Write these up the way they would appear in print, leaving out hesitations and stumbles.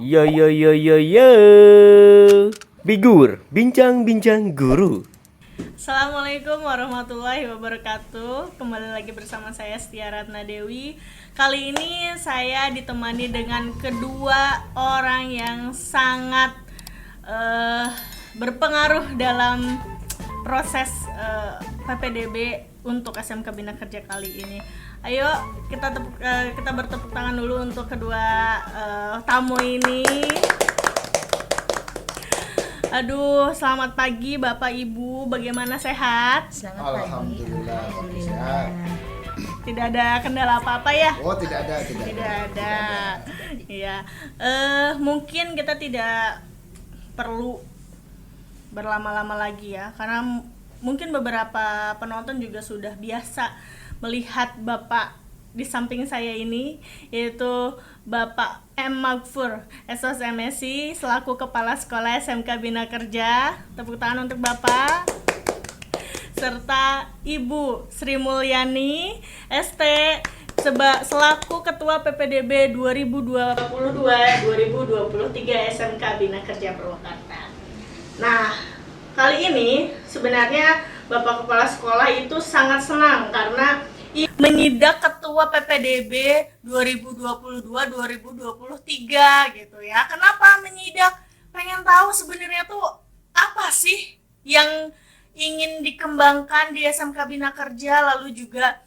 Yo yo yo yo yo. Bigur, bincang-bincang guru. Assalamualaikum warahmatullahi wabarakatuh. Kembali lagi bersama saya Setia Ratna Dewi. Kali ini saya ditemani dengan kedua orang yang sangat berpengaruh dalam proses PPDB untuk SMK Bina Kerja kali ini. Ayo kita bertepuk tangan dulu untuk kedua tamu ini. Aduh, selamat pagi Bapak Ibu, bagaimana sehat? Selamat pagi. Alhamdulillah sehat. Tidak ada kendala apa-apa ya? Oh, tidak ada. Iya. Mungkin kita tidak perlu berlama-lama lagi ya, karena mungkin beberapa penonton juga sudah biasa melihat Bapak di samping saya ini, yaitu Bapak M. Magfur, SOS MSI, selaku Kepala Sekolah SMK Bina Kerja. Tepuk tangan untuk Bapak. Serta Ibu Sri Mulyani, ST, selaku Ketua PPDB 2022-2023 SMK Bina Kerja Purwakarta. Nah, kali ini sebenarnya Bapak Kepala Sekolah itu sangat senang karena menyidak Ketua PPDB 2022-2023 gitu ya. Kenapa menyidak? Pengen tahu sebenarnya tuh apa sih yang ingin dikembangkan di SMK Bina Kerja, lalu juga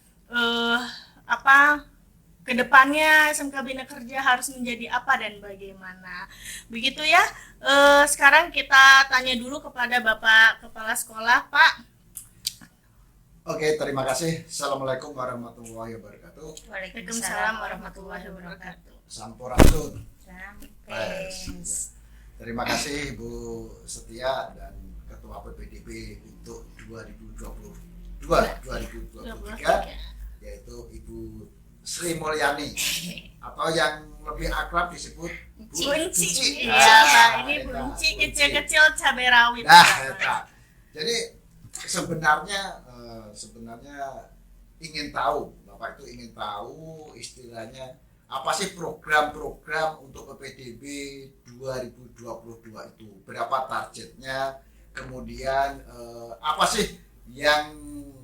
kedepannya SMK Bina Kerja harus menjadi apa dan bagaimana. Begitu ya. Sekarang kita tanya dulu kepada Bapak Kepala Sekolah, Pak. Oke, terima kasih. Assalamualaikum warahmatullahi wabarakatuh. Waalaikumsalam warahmatullahi wabarakatuh. Sampurasun. Sampes. Terima kasih Bu Setia dan Ketua PPDB untuk 2023, yaitu Ibu Sri Mulyani, atau yang lebih akrab disebut Bu Enci. Iya, ini Bu Enci kecil-kecil cabai rawit. Jadi sebenarnya Bapak itu ingin tahu istilahnya apa sih program-program untuk PPDB 2022 itu, berapa targetnya, kemudian apa sih yang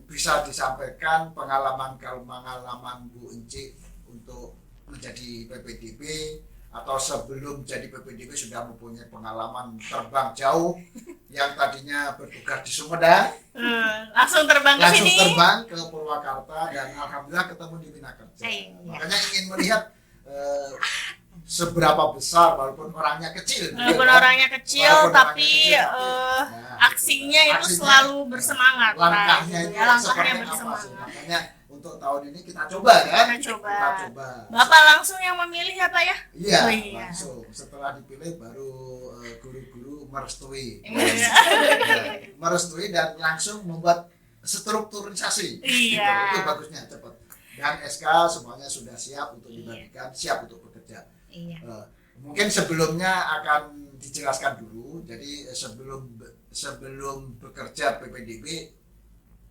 bisa disampaikan pengalaman Bu Enci untuk menjadi PPDB, atau sebelum jadi PPDB sudah mempunyai pengalaman terbang jauh, yang tadinya bertugas di Sumedang langsung terbang ke Purwakarta, dan alhamdulillah ketemu di Bina Kerja. Makanya ingin melihat seberapa besar, walaupun orangnya kecil, tapi aksinya itu selalu bersemangat. Langkahnya itu langkahnya seperti apa sih? bersemangat. Makanya untuk tahun ini kita coba kan? Kita coba. Bapak langsung yang memilih ya Pak ya? Iya, Oh, iya. langsung. Setelah dipilih baru guru-guru merestui. Iya. Merestui dan langsung membuat strukturisasi. Iya. Itu bagusnya cepat. Dan SK semuanya sudah siap untuk dibagikan, siap untuk bekerja. Iya. Mungkin sebelumnya akan dijelaskan dulu. Jadi sebelum bekerja PPDB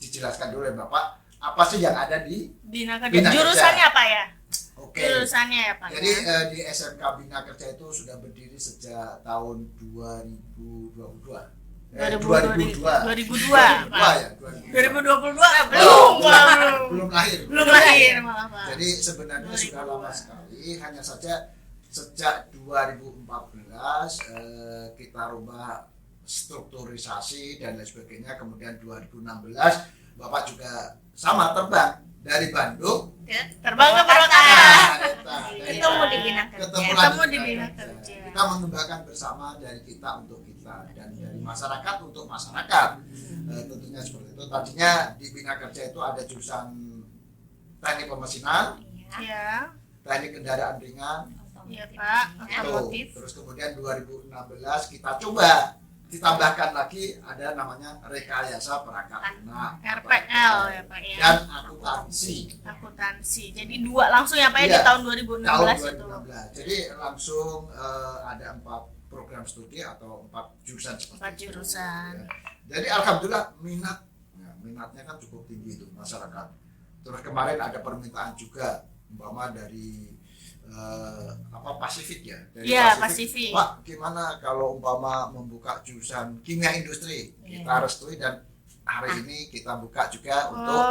dijelaskan dulu ya Bapak, apa sih yang ada di Bina Kerja. Jurusannya apa ya? Oke. Jurusannya ya Pak. Jadi di SMK Bina Kerja itu sudah berdiri sejak tahun 2022. 2002. 2022 ya, 2022 belum lahir. Belum lahir malah Pak. Jadi sebenarnya sudah lama sekali, hanya saja sejak 2014 kita rubah strukturisasi dan lain sebagainya. Kemudian 2016 Bapak juga sama terbang dari Bandung Terbang ke Purwakarta. Ketemu di Bina Kerja. Kita mengembangkan bersama, dari kita untuk kita dan dari masyarakat untuk masyarakat. Tentunya seperti itu. Tadinya di Bina Kerja itu ada jurusan teknik pemesinan, Ya. teknik kendaraan ringan. Iya Pak. Otomotif. Terus kemudian 2016 kita coba ditambahkan lagi, ada namanya rekayasa perangkat lunak, RPL ya Pak ya. dan akuntansi. Jadi dua langsung ya Pak ya, Iya, di tahun 2016 itu. Jadi langsung ada 4 program studi atau 4 jurusan seperti 4 jurusan. itu. Jadi alhamdulillah minatnya kan cukup tinggi itu masyarakat. Terus kemarin ada permintaan juga umpama dari Pasifik ya, dari Iya, Pasifik. Pak gimana kalau umpama membuka jurusan kimia industri, kita restui dan hari ini kita buka juga untuk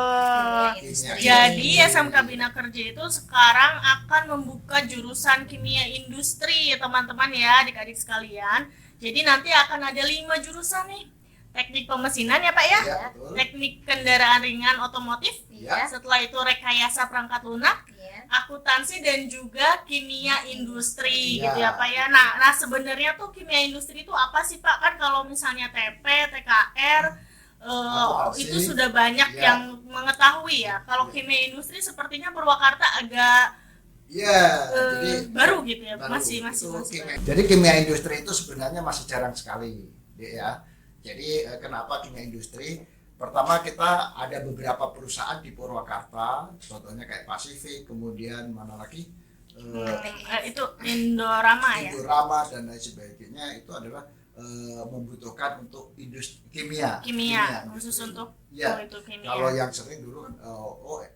kimia Jadi industri. SMK Bina Kerja itu sekarang akan membuka jurusan kimia industri, teman-teman ya, adik-adik sekalian. Jadi nanti akan ada 5 jurusan nih. Teknik pemesinan ya Pak ya? Ya, betul. Teknik kendaraan ringan otomotif. Ya. Setelah itu rekayasa perangkat lunak, Iya. akuntansi dan juga kimia industri Ya. gitu ya Pak ya. Nah sebenarnya tuh kimia industri itu apa sih Pak? Kan kalau misalnya TP, TKR Akuntansi. itu sudah banyak Ya. yang mengetahui ya. Kalau kimia industri sepertinya Purwakarta agak Iya, jadi baru gitu ya. baru. Masih Itu masih. Jadi kimia industri itu sebenarnya masih jarang sekali, ya. Jadi kenapa kimia industri? Pertama kita ada beberapa perusahaan di Purwakarta, contohnya kayak Pasifik, kemudian mana lagi Itu Indorama ya. Indorama dan lain sebagainya itu adalah membutuhkan untuk industri kimia khusus untuk ya. itu kimia. Kalau yang sering dulu kan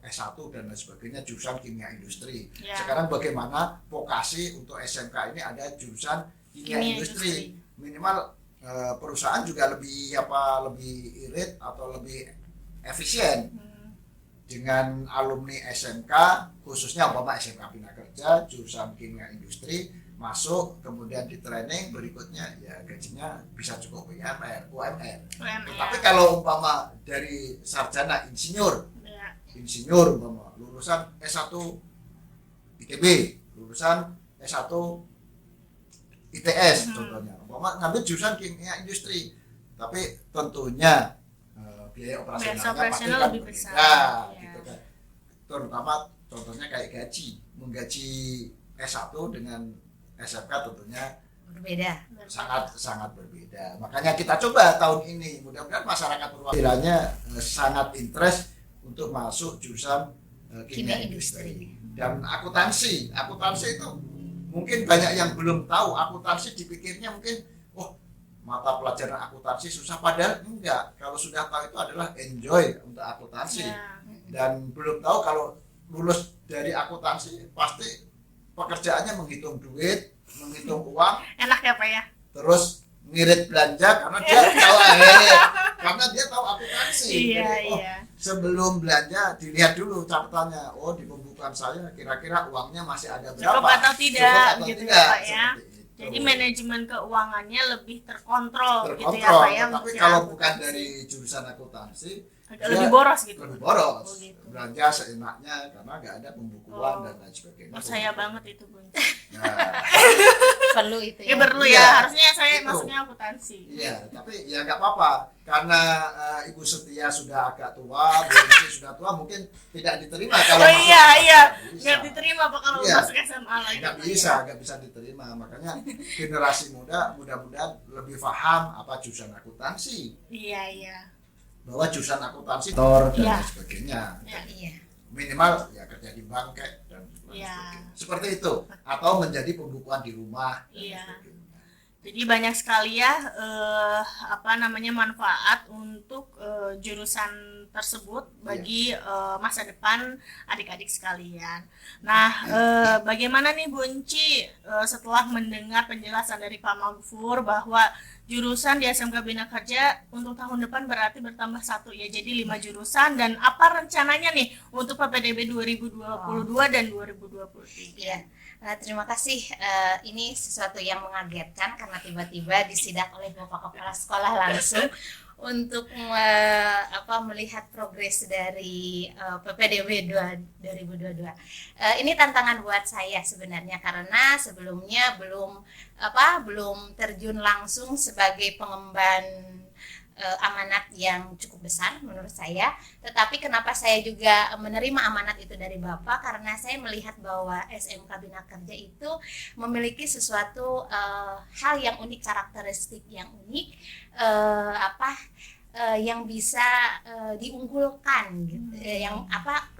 S1 dan lain sebagainya jurusan kimia industri. Ya. Sekarang bagaimana vokasi untuk SMK ini ada jurusan kimia industri. Minimal perusahaan juga lebih irit atau lebih efisien dengan alumni SMK, khususnya umpama SMK Bina Kerja jurusan kimia industri masuk, kemudian di training berikutnya ya gajinya bisa cukup UMR. Tapi kalau umpama dari sarjana insinyur umpama lulusan S1 ITB, lulusan S1 ITS contohnya, umpama ngambil jurusan kimia industri, tapi tentunya biaya operasionalnya pasti kan lebih berbeda, besar. gitu kan. Terutama contohnya kayak menggaji S1 dengan SMK tentunya Berbeda. sangat berbeda. Makanya kita coba tahun ini, mudah-mudahan masyarakat Purwakarta sangat interest untuk masuk jurusan kimia industri dan akuntansi itu mungkin banyak yang belum tahu. Akuntansi dipikirnya mungkin mata pelajaran akuntansi susah, padahal enggak. Kalau sudah tahu itu adalah enjoy untuk akuntansi dan belum tahu kalau lulus dari akuntansi pasti pekerjaannya menghitung duit, menghitung uang, enak ya Pak ya. terus ngirit belanja karena dia tahu akuntansi. Jadi, sebelum belanja dilihat dulu catatannya. Oh, di pembukuan saya kira-kira uangnya masih ada berapa? Cukup atau tidak Cukup atau gitu tidak, ya Pak ya. seperti itu. Jadi manajemen keuangannya lebih terkontrol gitu ya Pak ya. Tapi untuk kalau akuntansi. bukan dari jurusan akuntansi agak lebih boros gitu. lebih boros. Oh, gitu. Belanja seenaknya karena nggak ada pembukuan dan lain sebagainya. Saya banget itu Bun. Nah, Perlu itu Ya ya. perlu Iya. ya, harusnya saya Itu. masuknya akuntansi. iya, tapi ya nggak apa-apa karena Ibu Setia sudah agak tua, Bu Enti sudah tua, mungkin tidak diterima kalau Oh masuk. iya, Nggak bisa. nggak diterima Pak kalau Iya. masuk SMA lagi. nggak bisa diterima. Makanya generasi muda mudah-mudahan lebih paham apa jurusan akuntansi, Iya. bahwa jurusan akuntansi dan Iya. lain sebagainya. Iya. Minimal ya kerja di bank kayak dan lain Iya. sebagainya. Seperti itu, atau menjadi pembukuan di rumah dan Iya. sebagainya. Jadi banyak sekali ya manfaat untuk jurusan tersebut bagi masa depan adik-adik sekalian. Nah, bagaimana nih Bu Enci setelah mendengar penjelasan dari Pak Magfur bahwa jurusan di SMK Bina Kerja untuk tahun depan berarti bertambah 1 ya, jadi 5 jurusan, dan apa rencananya nih untuk PPDB 2022 dan 2023? Iya. Terima kasih. Ini sesuatu yang mengagetkan karena tiba-tiba disidak oleh Bapak Kepala Sekolah langsung untuk melihat progres dari PPDB 2022. Ini tantangan buat saya sebenarnya karena sebelumnya belum terjun langsung sebagai pengemban amanat yang cukup besar menurut saya. Tetapi kenapa saya juga menerima amanat itu dari Bapak, karena saya melihat bahwa SMK Bina Kerja itu memiliki sesuatu hal yang unik, karakteristik yang unik, yang bisa diunggulkan gitu. Yang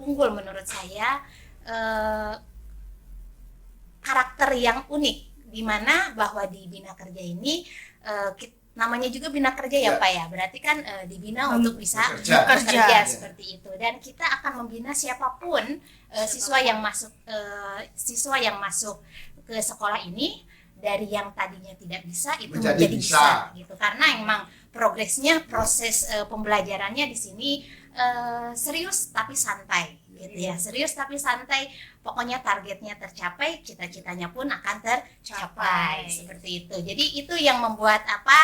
unggul menurut saya, karakter yang unik, di mana bahwa di Bina Kerja ini namanya juga bina kerja ya Ya. Pak ya, berarti kan dibina untuk bisa bekerja. bekerja Bekerja. seperti itu, dan kita akan membina siapapun siswa yang masuk ke sekolah ini, dari yang tadinya tidak bisa itu Menjadi menjadi bisa bisa. gitu, karena emang progresnya, proses pembelajarannya di sini serius tapi santai gitu ya, serius tapi santai, pokoknya targetnya tercapai, cita-citanya pun akan tercapai Capai. seperti itu. Jadi itu yang membuat apa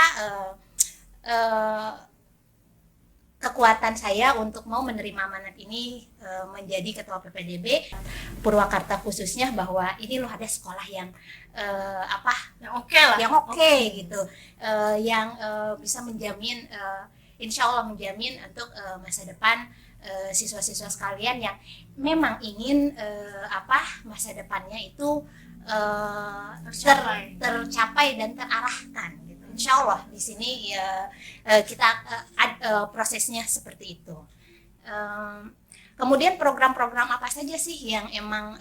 kekuatan saya untuk mau menerima amanat ini menjadi ketua PPDB Purwakarta khususnya, bahwa ini loh ada sekolah yang Yang oke lah. yang oke gitu, yang bisa menjamin insya Allah menjamin untuk masa depan siswa-siswa sekalian yang memang ingin masa depannya itu tercapai dan terarahkan gitu. Insya Allah di sini kita prosesnya seperti itu. Kemudian program-program apa saja sih yang emang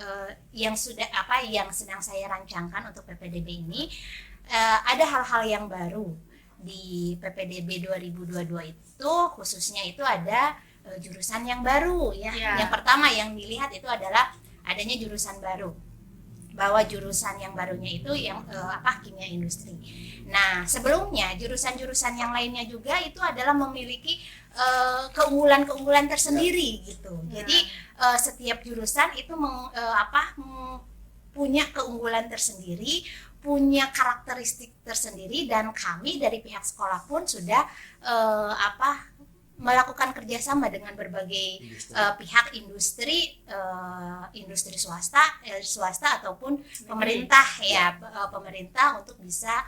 yang sedang saya rancangkan untuk PPDB ini? Ada hal-hal yang baru di PPDB 2022 itu, khususnya itu ada jurusan yang baru ya. Ya. Yang pertama yang dilihat itu adalah adanya jurusan baru, bahwa jurusan yang barunya itu yang kimia industri. Nah, sebelumnya jurusan-jurusan yang lainnya juga itu adalah memiliki keunggulan-keunggulan tersendiri gitu. Jadi setiap jurusan itu punya keunggulan tersendiri, punya karakteristik tersendiri, dan kami dari pihak sekolah pun sudah melakukan kerjasama dengan berbagai pihak industri swasta ataupun pemerintah ya, pemerintah untuk bisa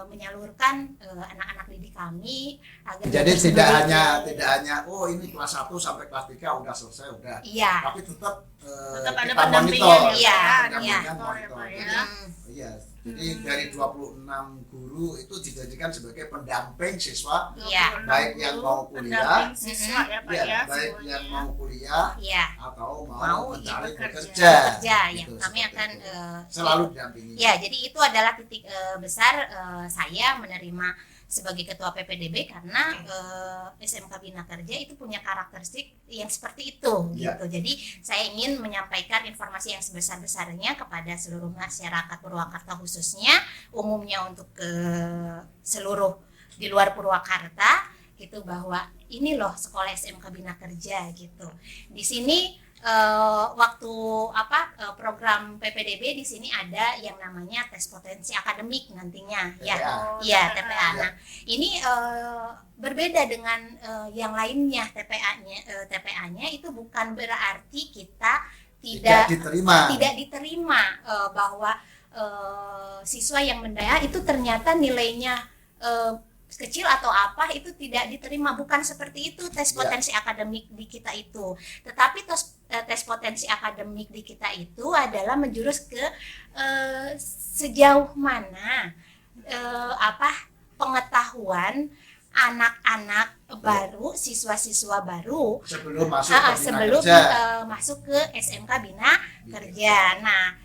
menyalurkan anak-anak didik kami agar Jadi tidak hanya oh ini kelas 1 sampai kelas 3 udah selesai udah. iya. Tapi tetap Tetap ada kita pendampingan monitor. ya, Pendampingan iya. monitor. Ya. Iya. Jadi dari 26 guru itu dijadikan sebagai pendamping siswa, Iya. baik yang mau kuliah, pendamping siswa ya Pak ya, ya, baik semuanya. yang mau kuliah Iya. atau Mau mau ya, mencari bekerja. bekerja. Kerja yang Gitu, kami seperti akan itu. Selalu didampingi. ya, jadi itu adalah titik besar saya menerima sebagai ketua PPDB, karena SMK Bina Kerja itu punya karakteristik yang seperti itu Ya. gitu. Jadi saya ingin menyampaikan informasi yang sebesar-besarnya kepada seluruh masyarakat Purwakarta, khususnya umumnya untuk ke seluruh di luar Purwakarta gitu, bahwa ini loh sekolah SMK Bina Kerja gitu. Di sini waktu program PPDB di sini ada yang namanya tes potensi akademik nantinya ya. TPA. Iya, TPA. Nah, ini berbeda dengan yang lainnya. TPA-nya itu bukan berarti kita Tidak diterima. bahwa siswa yang mendaya itu ternyata nilainya kecil atau apa itu tidak diterima, bukan seperti itu tes potensi akademik di kita itu. Tetapi tes potensi akademik di kita itu adalah menjurus ke sejauh mana pengetahuan anak-anak baru, siswa-siswa baru Sebelum masuk ke Bina sebelum Kerja. masuk ke SMK Bina Kerja. Nah,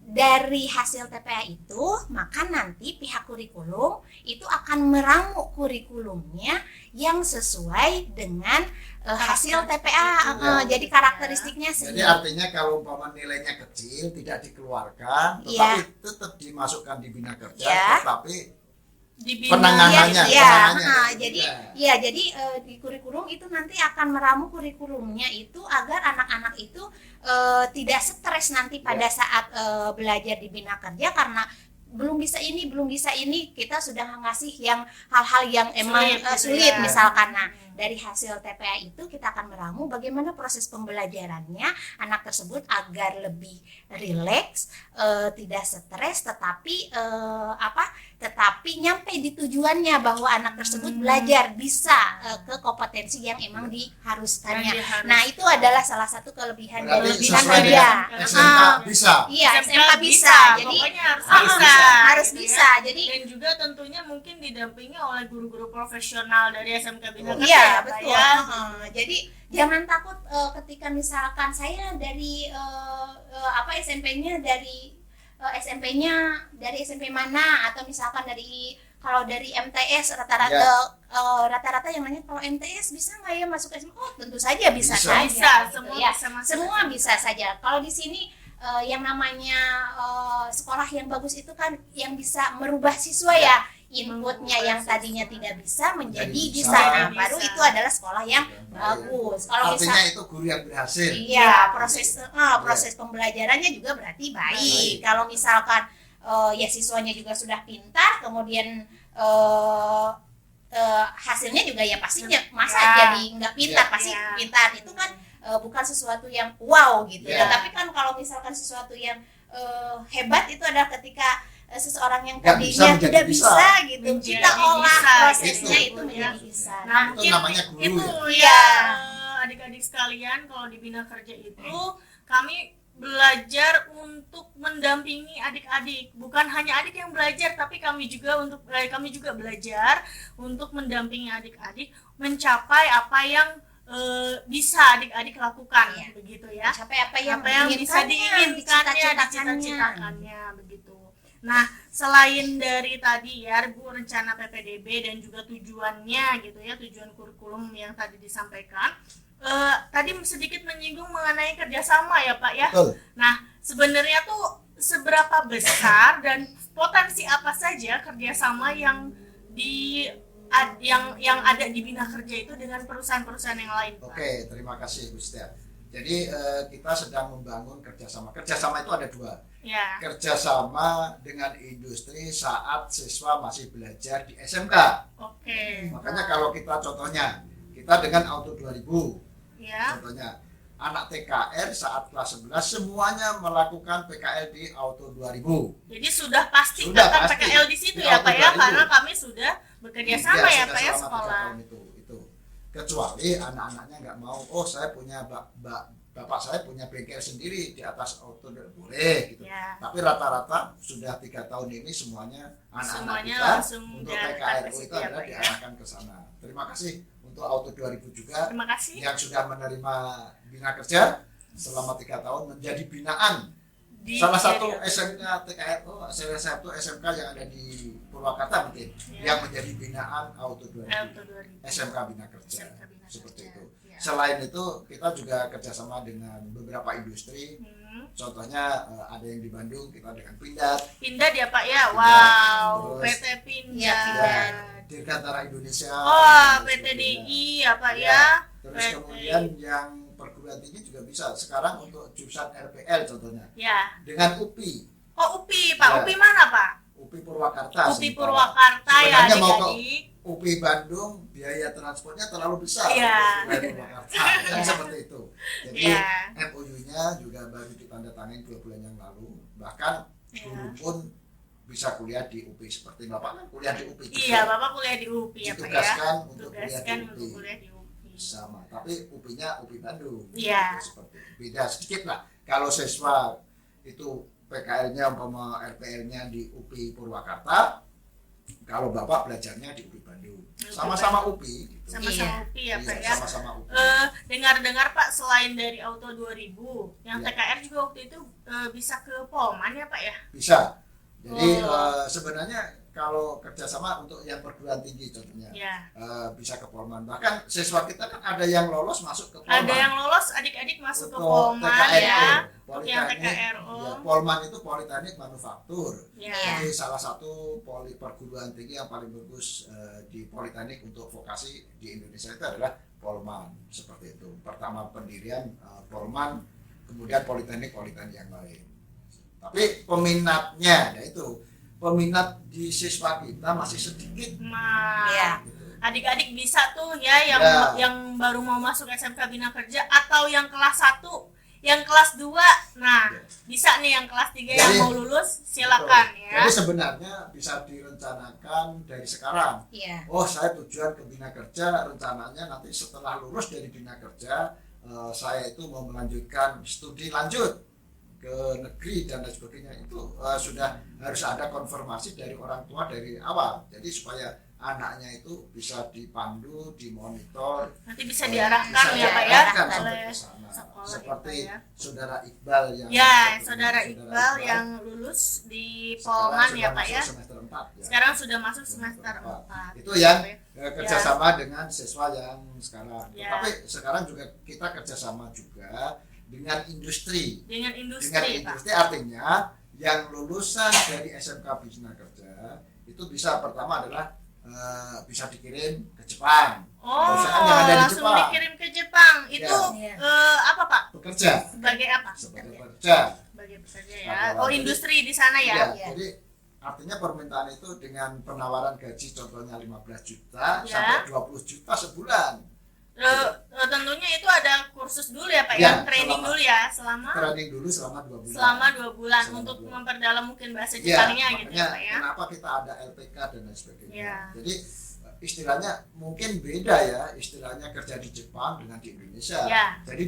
dari hasil TPA itu, maka nanti pihak kurikulum itu akan meramu kurikulumnya yang sesuai dengan hasil TPA. Jadi karakteristiknya Jadi sendiri. artinya kalau umpama nilainya kecil tidak dikeluarkan, Iya. tetapi tetap dimasukkan di Bina Kerja, Iya. tetapi Dibina. penanganannya, Jadi di kurikulum itu nanti akan meramu kurikulumnya itu agar anak-anak itu tidak stres nanti pada saat belajar di Bina Kerja, karena belum bisa ini, kita sudah ngasih yang hal-hal yang emang Sulit gitu sulit ya. misalkan. Nah, dari hasil TPA itu kita akan meramu bagaimana proses pembelajarannya anak tersebut agar lebih rileks, tidak stres, tetapi tetapi nyampe di tujuannya, bahwa anak tersebut belajar bisa ke kompetensi yang emang diharuskannya. Yang diharuskan. Nah, itu adalah salah satu kelebihan berarti Kelebihan sesuai dari dengan SMK. SMK bisa. Iya, SMK bisa. Jadi pokoknya harus harus bisa, harus gitu bisa. ya. Jadi Dan juga tentunya mungkin didampingi oleh guru-guru profesional dari SMK Bina Kerja iya, ya, Pak betul. ya. Jadi jangan takut ketika misalkan saya dari SMP-nya dari SMP mana, atau misalkan dari kalau dari MTS rata-rata yang nanya kalau MTS bisa nggak ya masuk SMA? Oh tentu saja bisa saja. Bisa, gitu semua ya. bisa masuk. Semua bisa saja. Kalau di sini yang namanya sekolah yang bagus itu kan yang bisa merubah siswa ya. Inputnya yang tadinya tidak bisa menjadi bisa. Nah, baru itu adalah sekolah yang bagus. Kalau Artinya itu guru yang berhasil. iya, proses pembelajarannya juga berarti baik. Kalau misalkan ya siswanya juga sudah pintar, kemudian hasilnya juga ya pastinya masa jadi nggak pintar, pasti pintar. Itu kan bukan sesuatu yang wow gitu ya. Tapi kan kalau misalkan sesuatu yang hebat itu adalah ketika seseorang yang tadinya tidak bisa gitu, kita olah prosesnya itu menjadi bisa. Nah, itu namanya guru itu ya. Adik-adik sekalian, kalau di Bina Kerja itu kami belajar untuk mendampingi adik-adik. Bukan hanya adik yang belajar, tapi kami juga belajar untuk mendampingi adik-adik mencapai apa yang bisa adik-adik lakukan, begitu ya. Mencapai apa yang bisa diinginkannya, dicita-citakannya, begitu. Nah, selain dari tadi ya Bu rencana PPDB dan juga tujuannya gitu ya, tujuan kurikulum yang tadi disampaikan, tadi sedikit menyinggung mengenai kerjasama ya Pak ya. Betul. Nah, sebenarnya tuh seberapa besar dan potensi apa saja kerjasama yang ada di Bina Kerja itu dengan perusahaan-perusahaan yang lain Pak? Oke, terima kasih Bu Setia. Jadi kita sedang membangun kerjasama. Kerjasama itu ada dua. Ya. Kerjasama dengan industri saat siswa masih belajar di SMK. Oke. Makanya kalau kita contohnya, kita dengan Auto 2000, Ya. contohnya anak TKR saat kelas 11 semuanya melakukan PKL di Auto 2000. Jadi sudah pasti Sudah akan pasti. PKL di situ Di ya Auto Pak ya, 2000. karena kami sudah bekerja sama ya sudah Pak ya selama 3 sekolah. tahun itu. Kecuali anak-anaknya nggak mau, oh saya punya bapak saya punya bengkel sendiri di atas Auto, boleh gitu. Ya. Tapi rata-rata sudah 3 tahun ini semuanya anak-anak Semuanya kita langsung untuk diarahkan PKRU ke itu situ ya, adalah Pak ya. diarahkan ke sana. Terima kasih untuk Auto 2000 juga Terima kasih. yang sudah menerima Bina Kerja selama 3 tahun menjadi binaan. Salah satu SMK TKRU, salah satu SMK yang ada di Purwakarta mungkin yang menjadi binaan Auto 2000. SMK Bina Kerja. Seperti itu. Ya. Selain itu kita juga kerjasama dengan beberapa industri. Contohnya ada yang di Bandung kita dengan Pindad. Pindad ya Pak ya. Pindad. Wow, Terus, PT Pindad. Pindad. Dirgantara Indonesia. Oh, PT DI ya Pak ya. Terus kemudian yang perguruan tinggi juga bisa. Sekarang untuk jurusan RPL contohnya. Ya. Dengan UPI. Oh, UPI Pak. Ya. UPI mana Pak? UPI Purwakarta. UPI sementara. Purwakarta ya Sebenarnya mau ke adik-adik. UPI Bandung biaya transportnya terlalu besar. Iya. Untuk Purwakarta. Kan seperti itu. Jadi Iya. MOU-nya juga baru ditandatangani 2 bulan yang lalu. Bahkan guru Iya. pun bisa kuliah di UPI seperti Bapak kan kuliah di UPI juga. Iya, Bapak kuliah di UPI ya Pak ya. Ditugaskan untuk kuliah Tugaskan di untuk UPI. kuliah di UPI. Sama, tapi UPI-nya UPI Bandung. Iya. Gitu, seperti itu. Beda sedikit lah. Kalau siswa itu PKL-nya umpama RPL-nya di UPI Purwakarta, kalau Bapak belajarnya di UPI Bandung. Sama-sama UPI gitu. Sama-sama UPI ya Pak Iya, ya. sama-sama UPI. Dengar-dengar Pak, selain dari Auto 2000, yang Ya. TKR juga waktu itu bisa ke Polman ya Pak ya? Bisa. Jadi Oh. sebenarnya kalau kerjasama untuk yang perguruan tinggi contohnya Ya. bisa ke Polman. Bahkan siswa kita kan ada yang lolos masuk ke Polman. Ada yang lolos adik-adik masuk ke Untuk Polman TKRO, ya. Untuk yang Politeknik, TKRO. ya, Polman itu Politeknik Manufaktur. Ya. Jadi salah satu perguruan tinggi yang paling bagus di Politeknik untuk vokasi di Indonesia itu adalah Polman. Seperti itu. Pertama pendirian Polman, kemudian Politeknik yang lain. Tapi peminatnya, yaitu peminat di siswa kita masih sedikit. Nah, Iya. adik-adik bisa tuh ya yang Ya. yang baru mau masuk SMK Bina Kerja atau yang kelas 1, yang kelas 2. Nah, Ya. bisa nih yang kelas 3 yang Jadi- mau lulus silakan Betul. ya. Jadi sebenarnya bisa direncanakan dari sekarang. Iya. Oh, saya tujuan ke Bina Kerja, rencananya nanti setelah lulus dari Bina Kerja, saya itu mau melanjutkan studi lanjut ke negeri dan lain sebagainya. Itu sudah harus ada konfirmasi dari orang tua dari awal. Jadi supaya anaknya itu bisa dipandu, dimonitor, Nanti bisa diarahkan bisa ya Pak ya diarahkan sampai oleh ke sana. sekolah Seperti itu ya. saudara Iqbal yang Ya, saudara Iqbal yang lulus di Polman ya Pak ya. Semester 4 4 ya. Sekarang sudah masuk semester 4. Itu yang Ya. kerjasama dengan siswa yang sekarang. Ya. Tapi sekarang juga kita kerjasama juga dengan industri. Dengan Dengan industri, Pak. industri artinya yang lulusan dari SMK Bina Kerja itu bisa pertama adalah bisa dikirim ke Jepang. Perusahaan yang ada di Langsung Jepang. dikirim ke Jepang. Itu Ya. apa, Pak? Bekerja Sebagai apa? sebagai pekerja. Sebagai pekerja ya. Karyawan. Oh, industri di sana ya. Iya, jadi artinya permintaan itu dengan penawaran gaji contohnya 15 juta Ya. sampai 20 juta sebulan. Tentunya itu ada kursus dulu ya, Pak, Ya, ya. Training selama- dulu ya selama Training dulu selama 2 bulan. 2 bulan Selama untuk 2 bulan. memperdalam mungkin bahasa Iya, Jepangnya gitu makanya ya, Pak ya. kenapa kita ada LPK dan lain sebagainya. Iya. Jadi istilahnya mungkin beda ya, istilahnya kerja di Jepang dengan di Indonesia. Ya. Jadi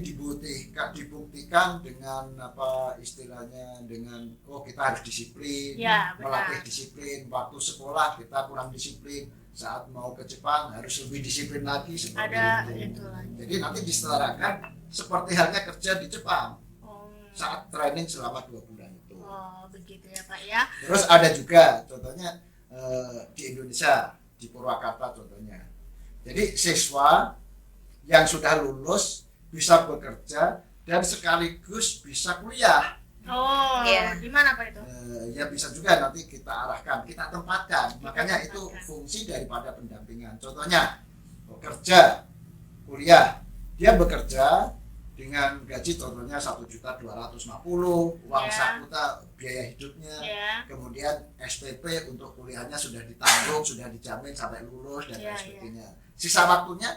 dibuktikan dengan apa istilahnya dengan kita harus disiplin, Ya, melatih benar. disiplin. Waktu sekolah kita kurang disiplin, saat mau ke Jepang harus lebih disiplin lagi seperti Ada itu. itu lagi. Jadi nanti disetarakan seperti halnya kerja di Jepang Oh, saat training selama 2 bulan itu. oh, begitu ya, Pak ya. Terus ada juga contohnya di Indonesia, di Purwakarta contohnya. Jadi siswa yang sudah lulus bisa bekerja dan sekaligus bisa kuliah. Oh, Iya. di mana, Pak itu? Ya bisa juga nanti kita arahkan, kita tempatkan. Kita Makanya itu tempatkan. fungsi daripada pendampingan. Contohnya bekerja, kuliah, dia bekerja dengan gaji contohnya 1.250.000, uang Ya. sakuta biaya hidupnya. Ya. Kemudian SPP untuk kuliahnya sudah ditanggung, sudah dijamin sampai lulus dan Iya, lain sebagainya. Sisa waktunya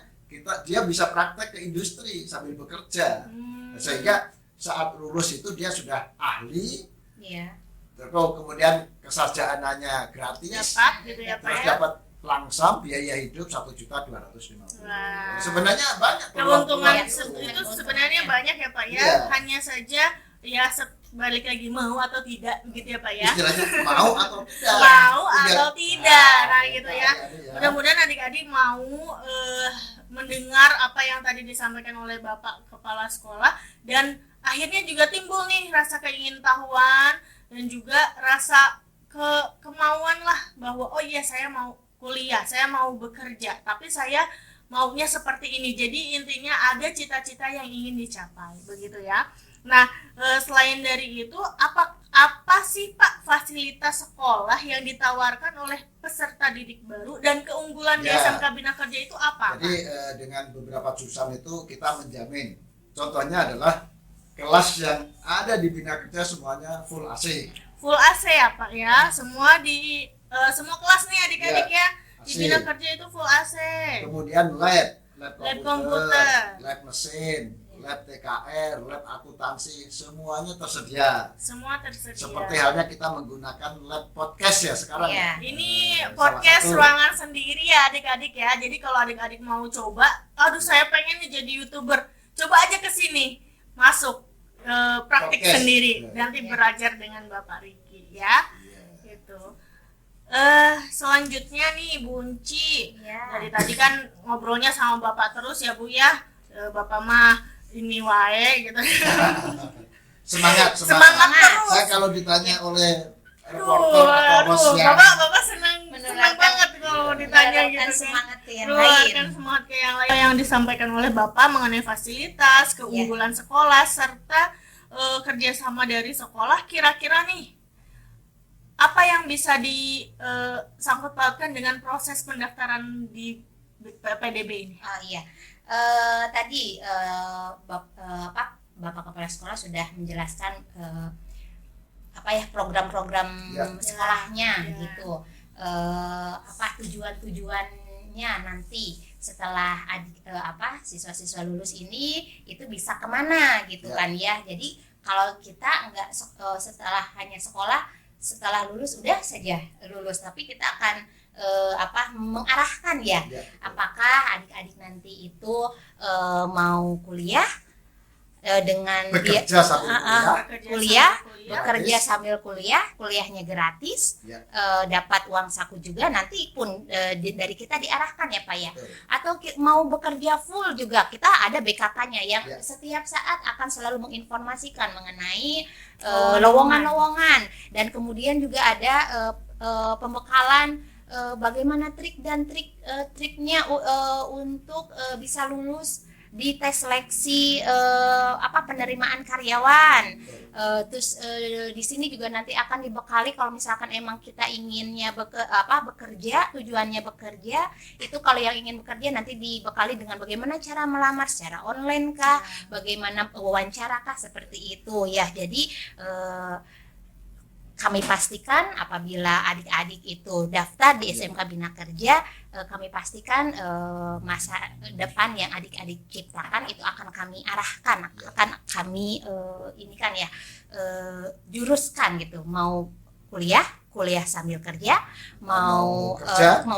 dia bisa praktek ke industri sambil bekerja. Sehingga saat lulus itu dia sudah ahli, Iya. terus kemudian kesarjaananya gratis, Dapat gitu ya, Pak terus ya. dapat langsam biaya hidup 1.250.000. Wah. Sebenarnya banyak Keuntungan peluang-peluang itu sebenarnya banyak ya, Pak ya. Iya. Hanya saja ya balik lagi mau atau tidak begitu ya, Pak ya. istilahnya mau atau tidak. Mau Iya. atau tidak. Nah, gitu ya. Iya. Mudah-mudahan adik-adik mau mendengar apa yang tadi disampaikan oleh Bapak Kepala Sekolah dan akhirnya juga timbul nih rasa keingintahuan dan juga rasa kemauan lah bahwa oh iya saya mau kuliah, saya mau bekerja, tapi saya maunya seperti ini. Jadi intinya ada cita-cita yang ingin dicapai, begitu ya. Nah, selain dari itu apa sih Pak fasilitas sekolah yang ditawarkan oleh peserta didik baru dan keunggulan di Ya. SMK Bina Kerja itu apa? Jadi dengan beberapa jurusan itu kita menjamin. Contohnya adalah kelas yang ada di Bina Kerja semuanya full AC. Full AC ya Pak ya, semua di semua kelas nih adik-adik ya, di AC. Bina Kerja itu full AC. Kemudian lab Lab komputer. lab mesin, lab TKR, lab akuntansi, semuanya tersedia. Semua tersedia. Seperti halnya kita menggunakan lab podcast ya sekarang. Iya. Ini Salah podcast satu. ruangan sendiri ya adik-adik ya. Jadi kalau adik-adik mau coba, aduh saya pengen nih jadi YouTuber, coba aja ke sini, masuk praktik Podcast. sendiri, Ya. nanti Ya. belajar dengan Bapak Riki ya. Iya. Gitu. Selanjutnya nih Bu Unci. Iya. Dari tadi kan ngobrolnya sama Bapak terus ya Bu ya. Bapak mah ini wae gitu. Semangat, Semangat terus. Saya kalau ditanya oleh Aduh, reporter atau host yang Bapak senang Menularkan- banget kalau ditanya menularkan gitu kan. semangat ke yang Keluarkan lain. semangat ke yang lain yang disampaikan oleh Bapak mengenai fasilitas, keunggulan sekolah serta kerjasama dari sekolah, kira-kira nih apa yang bisa disangkut pautkan dengan proses pendaftaran di PDB ini? Oh iya, tadi Bapak Kepala Sekolah sudah menjelaskan apa ya program-program Ya. sekolahnya Ya. gitu. Apa tujuan-tujuannya nanti setelah siswa-siswa lulus ini itu bisa kemana gitu Ya. kan ya. Jadi kalau kita nggak setelah hanya sekolah setelah lulus udah saja lulus, tapi kita akan mengarahkan ya. Ya. Apakah adik-adik nanti itu mau kuliah dengan Bekerja sambil kuliah, Bekerja bekerja Gratis. sambil kuliah, kuliahnya gratis, Ya. dapat uang saku juga, nanti pun dari kita diarahkan ya Pak ya. Betul. Atau mau bekerja full juga, kita ada BKK-nya yang Ya. setiap saat akan selalu menginformasikan mengenai Lowongan. lowongan-lowongan, dan kemudian juga ada pembekalan bagaimana trik dan triknya untuk bisa lulus di tes seleksi penerimaan karyawan. Terus di sini juga nanti akan dibekali kalau misalkan emang kita inginnya bekerja, tujuannya bekerja, itu kalau yang ingin bekerja nanti dibekali dengan bagaimana cara melamar secara online kah, bagaimana wawancara kah, seperti itu ya. Jadi kami pastikan apabila adik-adik itu daftar di SMK Bina Kerja, kami pastikan masa depan yang adik-adik ciptakan itu akan kami arahkan, akan kami juruskan gitu, mau kuliah sambil kerja, mau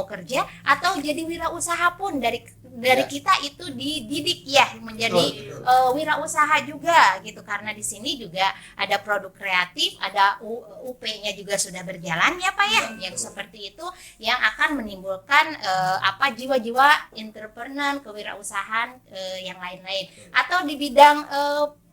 kerja atau jadi wirausaha pun dari kita itu dididik ya menjadi wirausaha juga gitu, karena di sini juga ada produk kreatif, ada UP-nya juga sudah berjalan ya Pak ya, yang seperti itu yang akan menimbulkan jiwa-jiwa entrepreneur, kewirausahaan yang lain-lain, atau di bidang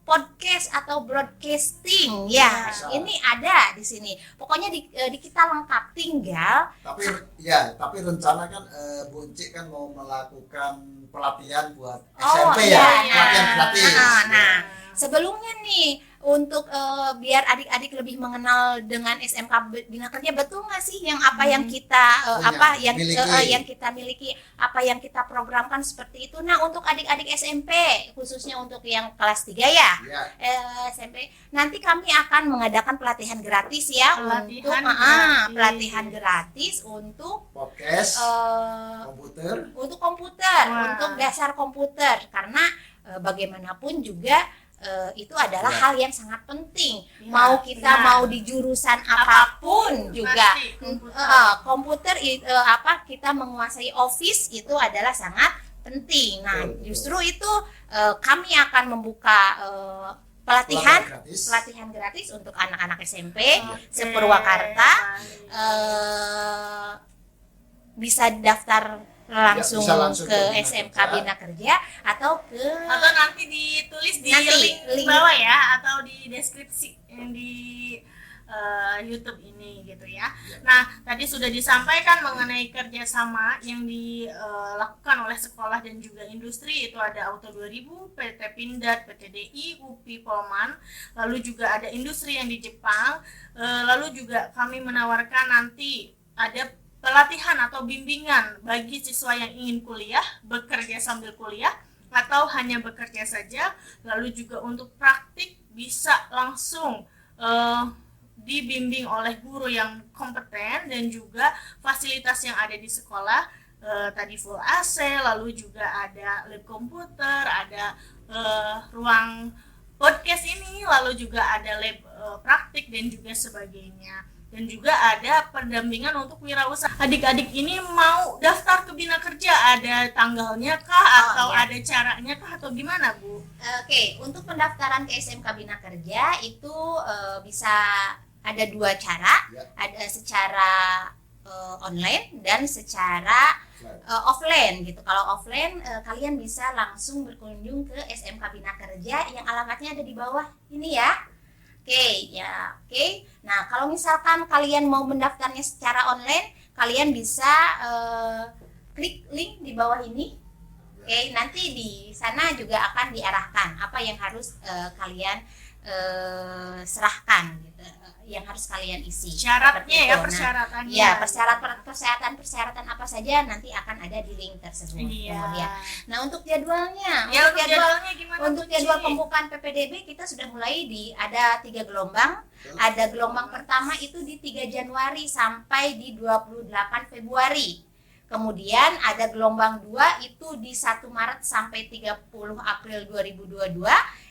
podcast atau broadcasting ya, ini ada di sini. Pokoknya di kita lengkap, tinggal. Tapi rencana kan Bu Encik kan mau melakukan pelatihan buat SMP pelatihan gratis. Nah, sebelumnya nih untuk biar adik-adik lebih mengenal dengan SMK Bina Kerja, betul nggak sih yang yang kita yang kita miliki, apa yang kita programkan seperti itu. Nah, untuk adik-adik SMP, khususnya untuk yang kelas 3 ya. SMP, nanti kami akan mengadakan pelatihan gratis ya, pelatihan gratis untuk podcast, komputer, untuk dasar komputer, karena bagaimanapun juga itu adalah hal yang sangat penting. Mau kita mau di jurusan apapun juga komputer kita menguasai Office itu adalah sangat penting. Nah, justru itu kami akan membuka pelatihan gratis untuk anak-anak SMP se-Purwakarta. Bisa daftar langsung ke SMK Bina Kerja atau nanti ditulis di link bawah ya, atau di deskripsi di YouTube ini gitu ya. Nah, tadi sudah disampaikan mengenai kerjasama yang dilakukan oleh sekolah dan juga industri, itu ada Auto 2000, PT Pindad, PTDI, UPI Polman, lalu juga ada industri yang di Jepang, lalu juga kami menawarkan nanti ada pelatihan atau bimbingan bagi siswa yang ingin kuliah, bekerja sambil kuliah, atau hanya bekerja saja, lalu juga untuk praktik bisa langsung dibimbing oleh guru yang kompeten, dan juga fasilitas yang ada di sekolah tadi full AC, lalu juga ada lab komputer, ada ruang podcast ini, lalu juga ada lab praktik dan juga sebagainya. Dan juga ada pendampingan untuk wirausaha. Adik-adik ini mau daftar ke Bina Kerja, ada tanggalnya kah, atau ada caranya kah, atau gimana Bu? Oke, untuk pendaftaran ke SMK Bina Kerja itu bisa ada 2 cara, ada secara online dan secara offline gitu. Kalau offline kalian bisa langsung berkunjung ke SMK Bina Kerja yang alamatnya ada di bawah ini ya. Oke. Nah, kalau misalkan kalian mau mendaftarnya secara online, kalian bisa klik link di bawah ini. Oke, nanti di sana juga akan diarahkan apa yang harus kalian serahkan gitu, yang harus kalian isi. Syaratnya ya, persyaratannya. Ya, persyaratan apa saja nanti akan ada di link tersebut. Kemudian, nah untuk jadwalnya, untuk jadwal pembukaan PPDB kita sudah mulai ada 3 gelombang. Ada gelombang pertama itu di 3 Januari sampai di 28 Februari. Kemudian ada gelombang 2 itu di 1 Maret sampai 30 April 2022,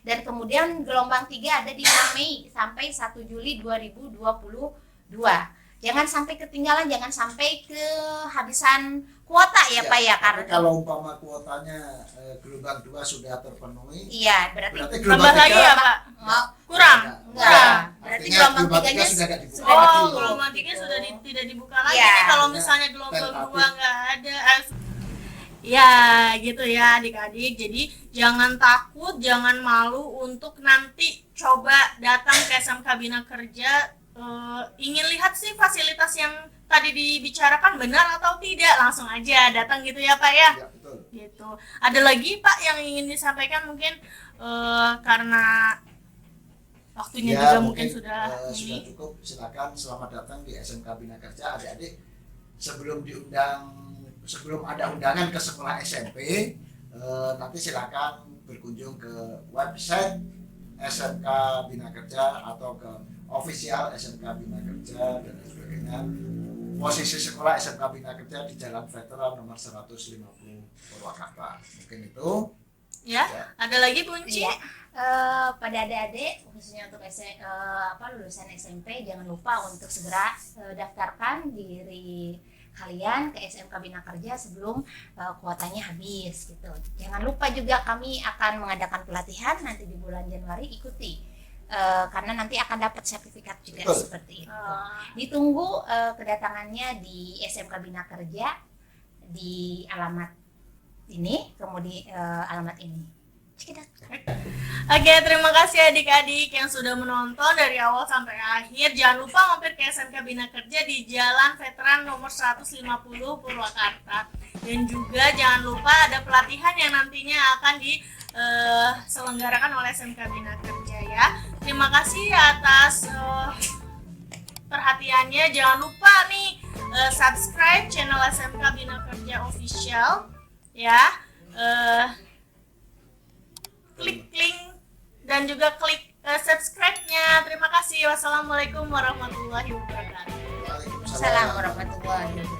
dan kemudian gelombang 3 ada di 5 Mei sampai 1 Juli 2022. Jangan sampai ketinggalan, jangan sampai kehabisan kuota ya Pak ya, karena kalau umpama kuotanya gelombang 2 sudah terpenuhi, iya berarti tambah lagi ya Pak? Kurang? Enggak. Berarti gelombang 3-nya sudah tidak dibuka. Gelombang 3 sudah tidak dibuka lagi. Nih kalau misalnya gelombang 2 nggak ada. Ya gitu ya adik-adik. Jadi jangan takut, jangan malu untuk nanti coba datang ke SMK Bina Kerja ingin lihat sih fasilitas yang tadi dibicarakan benar atau tidak, langsung aja datang gitu ya Pak ya. Ya, betul. Gitu. Ada lagi Pak yang ingin disampaikan mungkin karena waktunya juga mungkin sudah sudah cukup. Silakan, selamat datang di SMK Bina Kerja. Adik-adik, sebelum ada undangan ke sekolah SMP, nanti silakan berkunjung ke website SMK Bina Kerja atau ke official SMK Bina Kerja dan lain sebagainya. Posisi sekolah SMK Bina Kerja di Jalan Veteran nomor 150 Purwakarta. Mungkin itu. ya. Ada lagi Bu Unci? Iya. Pada adik-adik khususnya untuk lulusan SMP, jangan lupa untuk segera daftarkan diri kalian ke SMK Bina Kerja sebelum kuotanya habis gitu. Jangan lupa juga kami akan mengadakan pelatihan nanti di bulan Januari, ikuti karena nanti akan dapat sertifikat juga. Betul. Seperti itu. Ditunggu kedatangannya di SMK Bina Kerja di alamat ini, kemudian alamat ini. Cekidak. Oke, terima kasih adik-adik yang sudah menonton dari awal sampai akhir. Jangan lupa mampir ke SMK Bina Kerja di Jalan Veteran nomor 150 Purwakarta. Dan juga jangan lupa ada pelatihan yang nantinya akan diselenggarakan oleh SMK Bina Kerja ya. Terima kasih atas perhatiannya. Jangan lupa nih subscribe channel SMK Bina Kerja Official ya. Klik link dan juga klik subscribe-nya. Terima kasih. Wassalamualaikum warahmatullahi wabarakatuh. Waalaikumsalam. Assalamualaikum warahmatullahi wabarakatuh.